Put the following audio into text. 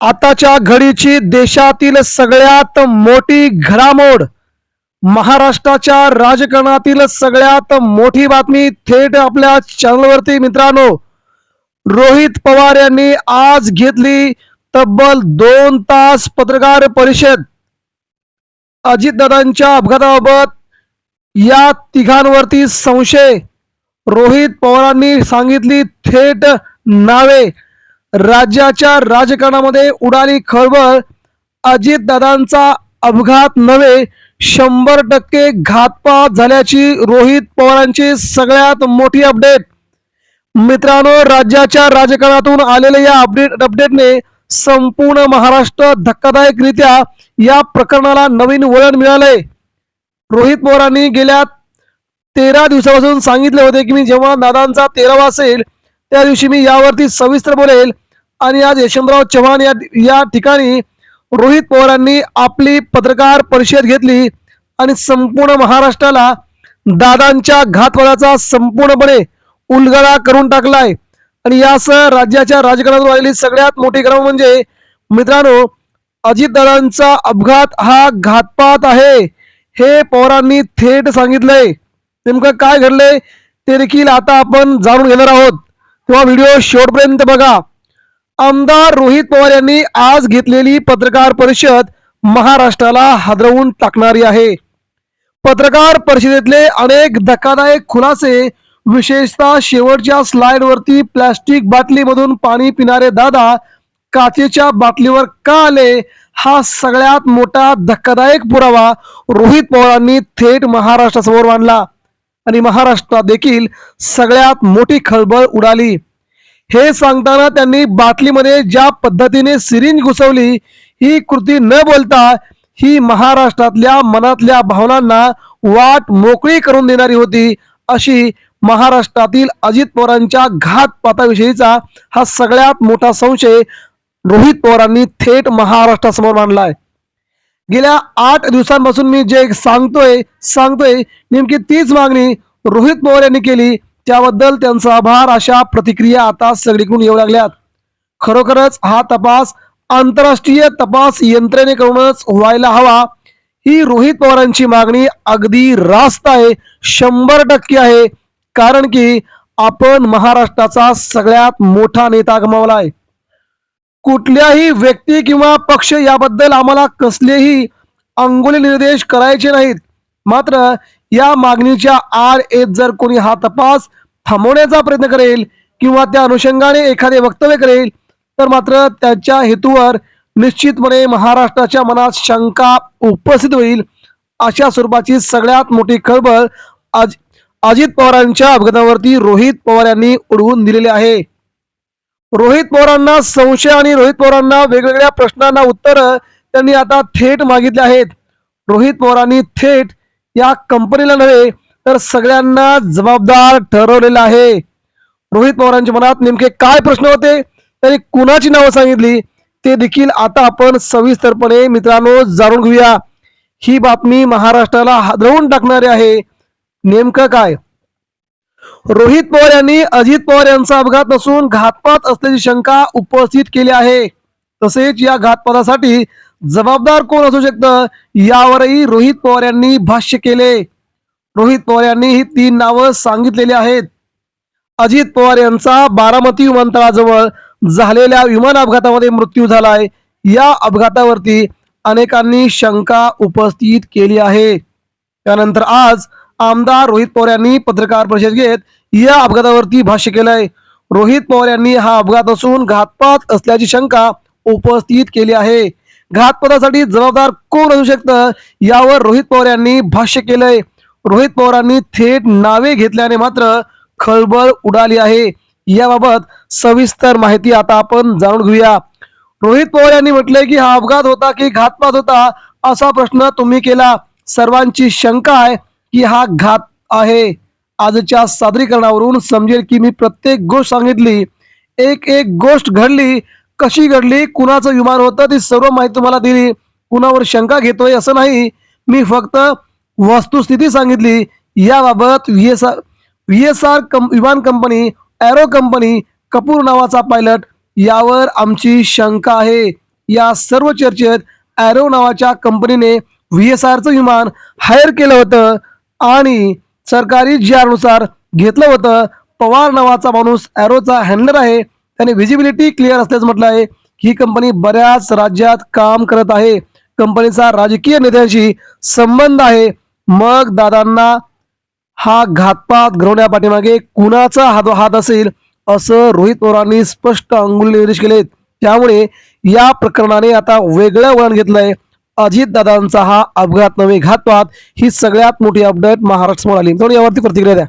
आताच्या घडीची देशातील सगळ्यात मोठी घडामोड, महाराष्ट्राच्या राजकारणातील सगळ्यात मोठी बातमी थेट आपल्या चॅनलवरती मित्रांनो. रोहित पवार यांनी आज घेतली तब्बल 2 तास पत्रकार परिषद. अजितदादांच्या अपघाताबाबत या तिघांवरती संशय. रोहित पवारांनी सांगितली थेट नावे. राज्याच्या राजकारणामध्ये उडाली खळबळ. अजितदादांचा अपघात नव्हे, 100% घातपात झाल्याची रोहित पवारांची सगळ्यात मोठी अपडेट. मित्रांनो, राज्याच्या राजकारणातून आलेल्या या अपडेटने संपूर्ण महाराष्ट्र धक्कादायकरित्या या प्रकरणाला नवीन वळण मिळालंय. रोहित पवारांनी गेल्या 13 दिवसापासून सांगितले होते की मी जेव्हा दादांचा 13वा असेल त्या दिवशी मी यावरती सविस्तर बोलेल. आणि आज यशवंतराव चव्हाण या ठिकाणी रोहित पवारांनी आपली पत्रकार परिषद घेतली आणि संपूर्ण महाराष्ट्राला दादांच्या घातपाताचा संपूर्णपणे उलगडा करून टाकलाय. आणि यासह राज्याच्या राजकारणातून आलेली सगळ्यात मोठी घटना म्हणजे मित्रांनो, अजितदादांचा अपघात हा घातपात आहे हे पवारांनी थेट सांगितलंय. नेमकं काय घडलंय ते देखील आता आपण जाणून घेणार आहोत, तेव्हा व्हिडिओ शेवटपर्यंत बघा. आमदार रोहित पवार यांनी आज घेतलेली पत्रकार परिषद महाराष्ट्राला हादरवून टाकणारी आहे. पत्रकार परिषदेतले अनेक धक्कादायक खुलासे, विशेषतः शेवटच्या स्लाइडवरती प्लास्टिक बाटलीमधून पाणी पिणारे दादा काचेच्या बाटलीवर का आले, हा सगळ्यात मोठा धक्कादायक पुरावा रोहित पवारांनी थेट महाराष्ट्रासमोर मांडला. आणि महाराष्ट्रात देखील सगळ्यात मोठी खळबळ उडाली. हे सांगताना त्यांनी बाटलीमध्ये ज्या पद्धतीने सिरिंज घुसवली, ही कृती न बोलता ही महाराष्ट्रातल्या मनातल्या भावनांना वाट मोकळी करून देणारी होती, अशी महाराष्ट्रातील अजित पवारांच्या घातपाताविषयीचा हा सगळ्यात मोठा संशय रोहित पवारांनी थेट महाराष्ट्रासमोर मांडलाय. गेल्या 8 दिवसांपासून मी जे सांगतोय नेमकी तीच मागणी रोहित पवार यांनी केली. त्याबद्दल त्यांचा आभार. अशा प्रतिक्रिया आता सगळीकडून येऊ लागल्यात. खरोखरच हा तपास आंतरराष्ट्रीय तपास यंत्रणेकडूनच व्हायला हवा, ही रोहित पवारांची मागणी अगदी रास्त आहे, 100% आहे. कारण की आपण महाराष्ट्राचा सगळ्यात मोठा नेता गमावलाय. कुठल्याही व्यक्ती किंवा पक्ष याबद्दल आम्हाला कसलेही अंगुली निर्देश करायचे नाहीत. मात्र या मागणीच्या आड येत जर कोणी हा तपास थांबवण्याचा प्रयत्न करेल किंवा त्या अनुषंगाने एखादे वक्तव्य करेल तर मात्र त्याच्या हेतूवर निश्चितपणे महाराष्ट्राच्या मनात शंका उपस्थित होईल. अशा स्वरूपाची सगळ्यात मोठी खळबळ अजित पवारांच्या अपघातावरती रोहित पवार यांनी उडवून दिलेली आहे. रोहित पवारांना संशय आणि रोहित पवारांना वेगवेगळ्या प्रश्नांना उत्तर त्यांनी आता थेट मागितले आहेत. रोहित पवारांनी थेट या कंपनीला नव्हे तर सगळ्यांना जबाबदार ठरवलेलं आहे. रोहित पवारांच्या मनात नेमके काय प्रश्न होते, त्यांनी कुणाची नावं सांगितली, ते देखील आता आपण सविस्तरपणे मित्रांनो जाणून घेऊया. ही बातमी महाराष्ट्राला हादरवून टाकणारी आहे. नेमकं काय? रोहित पवार यांनी अजित पवार यांचा अपघात नसून घातपात असल्याची शंका उपस्थित केली आहे. तसेच या घातपातासाठी जबाबदार कोण असू शकतं यावरही रोहित पवार यांनी भाष्य केले. रोहित पवार यांनी ही 3 नावं सांगितलेली आहेत. अजित पवार यांचा बारामती विमानतळाजवळ झालेल्या विमान अपघातामध्ये मृत्यू झालाय. या अपघातावरती अनेकांनी शंका उपस्थित केली आहे. त्यानंतर आज आमदार रोहित पवार यांनी पत्रकार परिषद घेत या अपघातावरती भाष्य केलंय. रोहित पवार यांनी हा अपघात असून घातपात असल्याची शंका उपस्थित केली आहे. घातपातासाठी जबाबदार कोण असू शकतं यावर रोहित पवार यांनी भाष्य केलंय. रोहित पवारांनी थेट नावे घेतल्याने मात्र खळबळ उडाली आहे. याबाबत सविस्तर माहिती आता आपण जाणून घेऊया. रोहित पवार यांनी म्हटलंय की हा अपघात होता की घातपात होता असा प्रश्न तुम्ही केला. सर्वांची शंका आहे की हा घात आहे. आजच्या सादरीकरणावरून समजेल की मी प्रत्येक गोष्ट सांगितली, एक एक गोष्ट घडली, कशी घडली, कुणाचं विमान होतं, ती सर्व माहिती तुम्हाला दिली. कुणावर शंका घेतोय असं नाही, मी फक्त वस्तुस्थिती सांगितली. याबाबत व्हीएसआर विमान कंपनी, एरो कंपनी, कपूर नावाचा पायलट यावर आमची शंका आहे. या सर्व चर्चेत ॲरो नावाच्या कंपनीने VSRचं विमान हायर केलं होतं आणि सरकारी जी आरनुसार घेतलं होतं. पवार नावाचा माणूस ॲरोचा हँडलर आहे. त्याने व्हिजिबिलिटी क्लिअर असल्याचं म्हटलं आहे. ही कंपनी बऱ्याच राज्यात काम करत आहे. कंपनीचा राजकीय नेत्यांशी संबंध आहे. मग दादांना हा घातपात घडवण्यापाठीमागे कुणाचा हात असेल असं रोहित पवारांनी स्पष्ट अंगुली निर्देश केलेत. त्यामुळे या प्रकरणाने आता वेगळं वळण घेतलंय. अजितदादांचा हा अपघात नव्हे घातपात ही सगळ्यात मोठी अपडेट महाराष्ट्रासमोर आली. तर यावरती प्रतिक्रिया द्या.